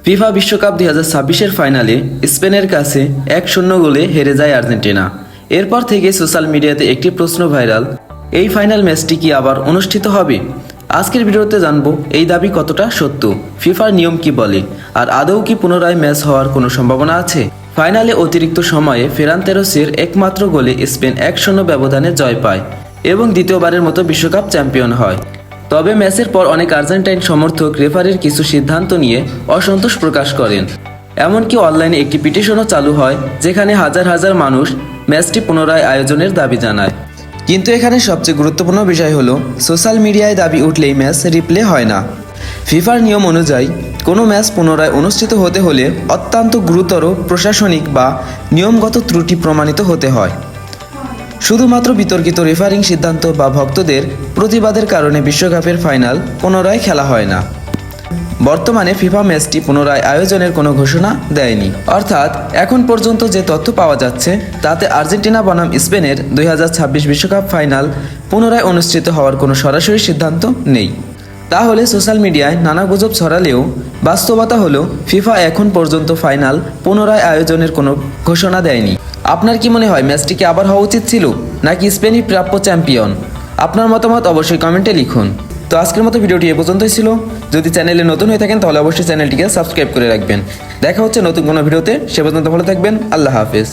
FIFA বিশ্বকাপ 2026-এর ফাইনালে স্পেনের কাছে 1-0 গোলে হেরে যায় আর্জেন্টিনা। এরপর থেকে সোশ্যাল মিডিয়াতে একটি প্রশ্ন ভাইরাল, এই ফাইনাল ম্যাচটি কি আবার অনুষ্ঠিত হবে? আজকের ভিডিওতে জানবো এই দাবি কতটা সত্য, ফিফার নিয়ম কি বলে, আর আদৌ কি পুনরায় ম্যাচ হওয়ার কোনো সম্ভাবনা আছে। ফাইনালে অতিরিক্ত সময়ে ফেরান তেরোসের একমাত্র গোলে স্পেন 1-0 ব্যবধানে জয় পায় এবং দ্বিতীয়বারের মতো বিশ্বকাপ চ্যাম্পিয়ন হয়। তবে ম্যাচের পর অনেক আর্জেন্টাইন সমর্থক রেফারির কিছু সিদ্ধান্ত নিয়ে অসন্তোষ প্রকাশ করেন। এমনকি অনলাইনে একটি পিটিশনও চালু হয়, যেখানে হাজার হাজার মানুষ ম্যাচটি পুনরায় আয়োজনের দাবি জানায়। কিন্তু এখানে সবচেয়ে গুরুত্বপূর্ণ বিষয় হলো, সোশ্যাল মিডিয়ায় দাবি উঠলেই ম্যাচ রিপ্লে হয় না। ফিফার নিয়ম অনুযায়ী কোনো ম্যাচ পুনরায় অনুষ্ঠিত হতে হলে অত্যন্ত গুরুতর প্রশাসনিক বা নিয়মগত ত্রুটি প্রমাণিত হতে হয়। শুধুমাত্র বিতর্কিত রেফারিং সিদ্ধান্ত বা ভক্তদের প্রতিবাদের কারণে বিশ্বকাপের ফাইনাল পুনরায় খেলা হয় না। বর্তমানে ফিফা ম্যাচটি পুনরায় আয়োজনের কোনো ঘোষণা দেয়নি। অর্থাৎ এখন পর্যন্ত যে তথ্য পাওয়া যাচ্ছে তাতে আর্জেন্টিনা বনাম স্পেনের 2026 বিশ্বকাপ ফাইনাল পুনরায় অনুষ্ঠিত হওয়ার কোনো সরাসরি সিদ্ধান্ত নেই। তাহলে সোশ্যাল মিডিয়ায় নানা গুজব ছড়ালেও বাস্তবতা হলো, ফিফা এখন পর্যন্ত ফাইনাল পুনরায় আয়োজনের কোনো ঘোষণা দেয়নি। আপনার কি মনে হয়, ম্যাচটি কি আবার হওয়া উচিত ছিল, নাকি স্পেনই প্রাপ্য চ্যাম্পিয়ন? আপনার মতামত অবশ্যই কমেন্টে লিখুন। তো আজকের মতো ভিডিওটি এ পর্যন্তই ছিল। যদি চ্যানেলে নতুন হয়ে থাকেন তাহলে অবশ্যই চ্যানেলটিকে সাবস্ক্রাইব করে রাখবেন। দেখা হচ্ছে নতুন কোনো ভিডিওতে, সে পর্যন্ত ভালো থাকবেন। আল্লাহ হাফেজ।